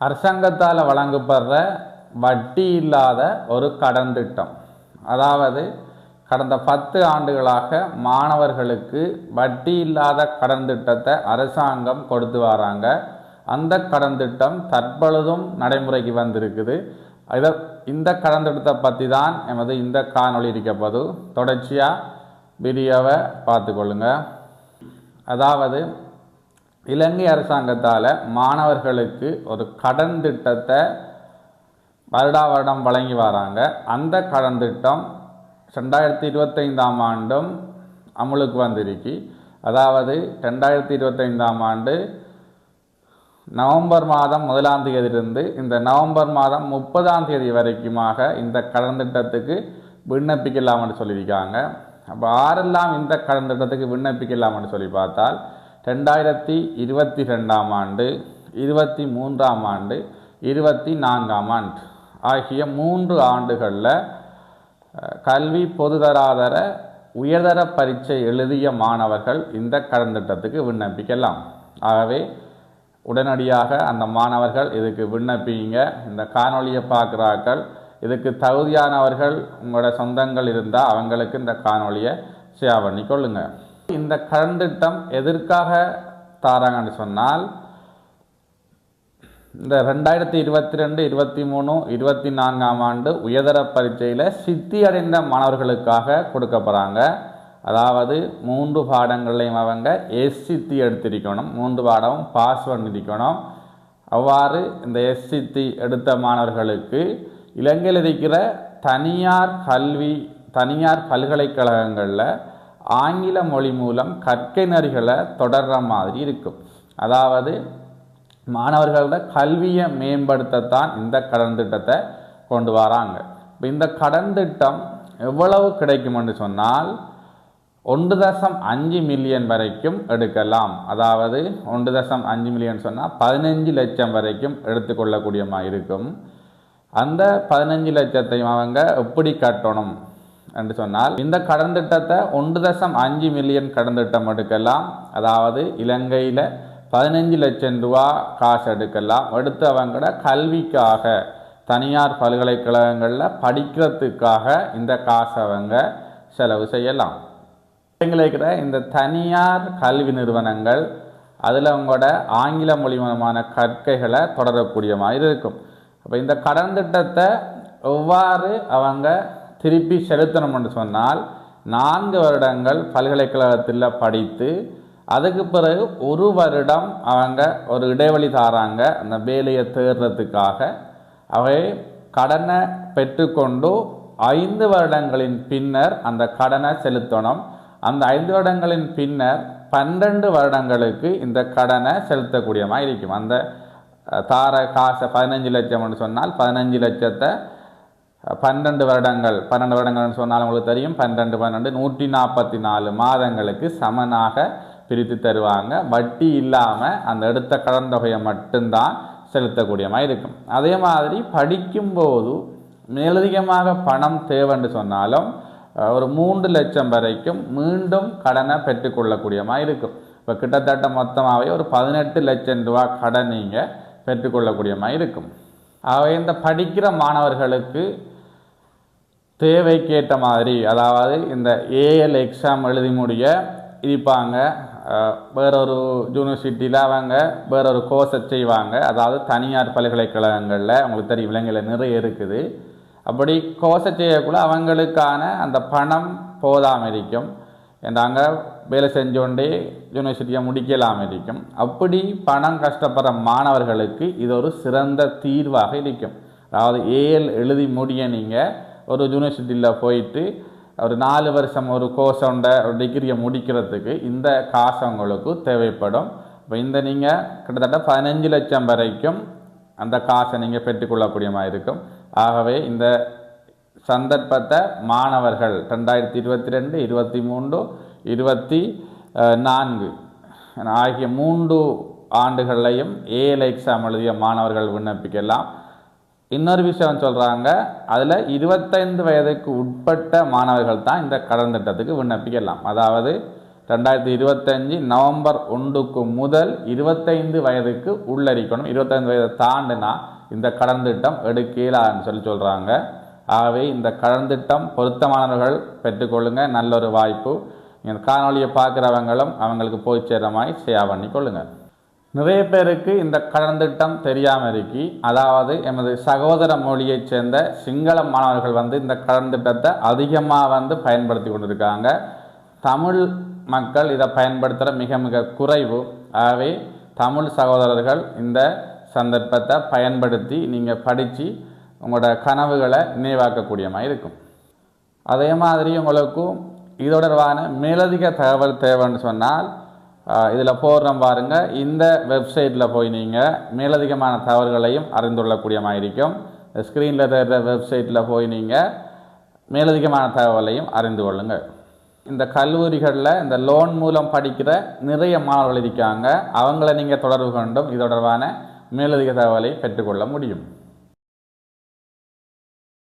அரசாங்கத்தால் வழங்கப்படுற வட்டி இல்லாத ஒரு கடன் திட்டம். அதாவது கடந்த 10 ஆண்டுகளாக மாணவர்களுக்கு வட்டி இல்லாத கடன் திட்டத்தை அரசாங்கம் கொடுத்து வராங்க. அந்த கடன் திட்டம் தற்பொழுதும் நடைமுறைக்கு வந்திருக்குது. இந்த கடன் திட்டத்தை பற்றி தான் எமது இந்த காணொளி இருக்கப்போது. தொடர்ச்சியாக வீடியோவை பார்த்துக்கொள்ளுங்க. அதாவது இலங்கை அரசாங்கத்தால் மாணவர்களுக்கு ஒரு கடன் திட்டத்தை வருடா வருடம் வழங்கி வராங்க. அந்த கடன் திட்டம் 2025ஆம் ஆண்டும் அமுலுக்கு வந்திருக்கு. அதாவது 2025ஆம் ஆண்டு நவம்பர் மாதம் 1ஆம் தேதியிலிருந்து இந்த நவம்பர் மாதம் 30ஆம் தேதி வரைக்குமாக இந்த கடன் திட்டத்துக்கு விண்ணப்பிக்கலாம்னு சொல்லியிருக்காங்க. அப்போ யாரெல்லாம் இந்த கடன் திட்டத்துக்கு விண்ணப்பிக்கலாம்னு சொல்லி பார்த்தால் 2022ஆம் ஆண்டு, 23ஆம் ஆண்டு, 24ஆம் ஆண்டு ஆகிய 3 ஆண்டுகளில் கல்வி பொதுதராதர உயர்தர பரீட்சை எழுதிய மாணவர்கள் இந்த கடன் திட்டத்துக்கு விண்ணப்பிக்கலாம். ஆகவே உடனடியாக அந்த மாணவர்கள் இதுக்கு விண்ணப்பிங்க. இந்த காணொலியை பார்க்குறார்கள், இதுக்கு தகுதியானவர்கள் உங்களோட சொந்தங்கள் இருந்தால் அவங்களுக்கு இந்த காணொலியை ஷேர் பண்ணி கொள்ளுங்க. இந்த கடன் திட்டம் எதற்காக தாராங்கன்னு சொன்னால், இந்த 2022, 23, 24ஆம் ஆண்டு உயர்தர பரீட்சையில் சித்தி அடைந்த மாணவர்களுக்காக கொடுக்கப்படுறாங்க. அதாவது 3 பாடங்களையும் அவங்க எஸ்சித்தி எடுத்திருக்கணும், 3 பாடமும் பாஸ் பண்ணியிருக்கணும். அவ்வாறு இந்த எஸ்சித்தி எடுத்த மாணவர்களுக்கு இலங்கையில் இருக்கிற தனியார் பல்கலைக்கழகங்களில் ஆங்கில மொழி மூலம் கற்கை நெறிகளை தொடர்ற மாதிரி இருக்கும். அதாவது மாணவர்களோட கல்வியை மேம்படுத்தத்தான் இந்த கடன் திட்டத்தை கொண்டு வராங்க. இப்போ இந்த கடன் திட்டம் எவ்வளவு கிடைக்கும்னு சொன்னால் 1.5 மில்லியன் வரைக்கும் எடுக்கலாம். அதாவது 1.5 மில்லியன் சொன்னால் 15 லட்சம் வரைக்கும் எடுத்துக்கொள்ளக்கூடிய மாதிரி இருக்கும். அந்த 15 லட்சத்தையும் அவங்க எப்படி கட்டணும் என்று சொன்னால், இந்த கடன் திட்டத்தை 1.5 மில்லியன் கடன் திட்டம் எடுக்கலாம். அதாவது இலங்கையில் 15 லட்சம் ரூபா காசு எடுக்கலாம். எடுத்து அவங்களோட கல்விக்காக தனியார் பல்கலைக்கழகங்களில் படிக்கிறதுக்காக இந்த காசை அவங்க செலவு செய்யலாம். இருக்கிற இந்த தனியார் கல்வி நிறுவனங்கள் அதில் அவங்களோட ஆங்கில மொழி மூலமான கற்கைகளை தொடரக்கூடிய மாதிரி இருக்கும். அப்போ இந்த கடன் திட்டத்தை எவ்வாறு அவங்க திருப்பி செலுத்தணும்னு சொன்னால், 4 வருடங்கள் பல்கலைக்கழகத்தில் படித்து அதுக்கு பிறகு 1 வருடம் அவங்க ஒரு இடைவெளி தாராங்க அந்த வேலையை தேடுறதுக்காக. அவை கடனை பெற்றுக்கொண்டு 5 வருடங்களின் பின்னர் அந்த கடனை செலுத்தணும். அந்த 5 வருடங்களின் பின்னர் 12 வருடங்களுக்கு இந்த கடனை செலுத்தக்கூடிய மாதிரி இருக்கும். அந்த தார காசை 15 லட்சம்னு சொன்னால் 15 லட்சத்தை 12 வருடங்கள்னு சொன்னால் உங்களுக்கு தெரியும், 12 144 மாதங்களுக்கு சமனாக பிரித்து தருவாங்க. வட்டி இல்லாமல் அந்த எடுத்த கடன் தொகையை மட்டும்தான் செலுத்தக்கூடிய மாதிரி இருக்கும். அதே மாதிரி படிக்கும்போது மேலதிகமாக பணம் தேவைன்னு சொன்னாலும் ஒரு 3 லட்சம் வரைக்கும் மீண்டும் கடனை பெற்றுக்கொள்ளக்கூடிய மாதிரி இருக்கும். இப்போ கிட்டத்தட்ட மொத்தமாகவே ஒரு 18 லட்சம் ரூபா கடன் நீங்கள் பெற்றுக்கொள்ளக்கூடிய மாதிரி இருக்கும். ஆகவே இந்த படிக்கிற மாணவர்களுக்கு தேவைக்கேற்ற மாதிரி, அதாவது இந்த ஏஎல் எக்ஸாம் எழுதி முடிய இருப்பாங்க, வேறொரு யூனிவர்சிட்டியில் அவங்க வேறொரு கோர்ஸை செய்வாங்க. அதாவது தனியார் பல்கலைக்கழகங்களில் உங்களுக்கு தெரியும் இலங்கையில் நிறைய இருக்குது. அப்படி கோர்ஸை செய்யக்குள்ள அவங்களுக்கான அந்த பணம் போதாமல் இருக்கும். நாங்க வேலை செஞ்சோண்டே யூனிவர்சிட்டியை முடிக்கலாம் இருக்கும். அப்படி பணம் கஷ்டப்படுற மாணவர்களுக்கு இது ஒரு சிறந்த தீர்வாக இருக்கும். அதாவது ஏஎல் எழுதி முடிய நீங்கள் ஒரு யூனிவர்சிட்டியில் போயிட்டு ஒரு 4 வருஷம் ஒரு கோர்ஸ் ஒரு டிகிரியை முடிக்கிறதுக்கு இந்த காசு உங்களுக்கு தேவைப்படும். இப்போ இந்த நீங்கள் கிட்டத்தட்ட 15 லட்சம் வரைக்கும் அந்த காசை நீங்கள் பெற்றுக்கொள்ளக்கூடிய மாதிரி இருக்கும். ஆகவே இந்த சந்தர்ப்பத்தை மாணவர்கள் 2022, 23, 24 ஆகிய 3 ஆண்டுகளையும் ஏஎல் எக்ஸாம் எழுதிய மாணவர்கள் விண்ணப்பிக்கலாம். இன்னொரு விஷயம் சொல்கிறாங்க, அதில் 25 வயதுக்கு உட்பட்ட மாணவர்கள் தான் இந்த கடன் திட்டத்துக்கு விண்ணப்பிக்கலாம். அதாவது 2025 நவம்பர் 1 முதல் 25 வயதுக்கு உள்ளரிக்கணும். 25 வயதை தாண்டினா இந்த கடன் திட்டம் எடுக்கலான்னு சொல்கிறாங்க. ஆகவே இந்த கடன் திட்டம் பொருத்தமானவர்கள் பெற்றுக்கொள்ளுங்க. நல்ல ஒரு வாய்ப்பு. இந்த காணொலியை பார்க்குறவங்களும் அவங்களுக்கு போய் சேர்ற மாதிரி ஷேர் பண்ணி கொள்ளுங்கள். நிறைய பேருக்கு இந்த கடன் திட்டம் தெரியாமல் இருக்கி, அதாவது எமது சகோதர மொழியைச் சேர்ந்த சிங்கள மாணவர்கள் இந்த கடன் திட்டத்தை அதிகமாக பயன்படுத்தி கொண்டிருக்காங்க. தமிழ் மக்கள் இதை பயன்படுத்துகிற மிக மிக குறைவு. ஆகவே தமிழ் சகோதரர்கள் இந்த சந்தர்ப்பத்தை பயன்படுத்தி நீங்கள் படித்து உங்களோட கனவுகளை நினைவாக்கக்கூடிய மாதிரி இருக்கும். அதே மாதிரி உங்களுக்கும் இது தொடர்பான மேலதிக தகவல் தேவைன்னு சொன்னால் இதில் போடுறோம் பாருங்கள். இந்த வெப்சைட்டில் போய் நீங்கள் மேலதிகமான தகவல்களையும் அறிந்துள்ளக்கூடிய மாதிரி இருக்கும். ஸ்க்ரீனில் தெரிகிற வெப்சைட்டில் போய் நீங்கள் மேலதிகமான தகவலையும் அறிந்து கொள்ளுங்கள். இந்த கல்லூரிகளில் இந்த லோன் மூலம் படிக்கிற நிறைய மாணவர்கள் இருக்காங்க. அவங்கள நீங்கள் தொடர்பு கொண்டும் இது தொடர்பான மேலதிக தகவலை பெற்றுக்கொள்ள முடியும்.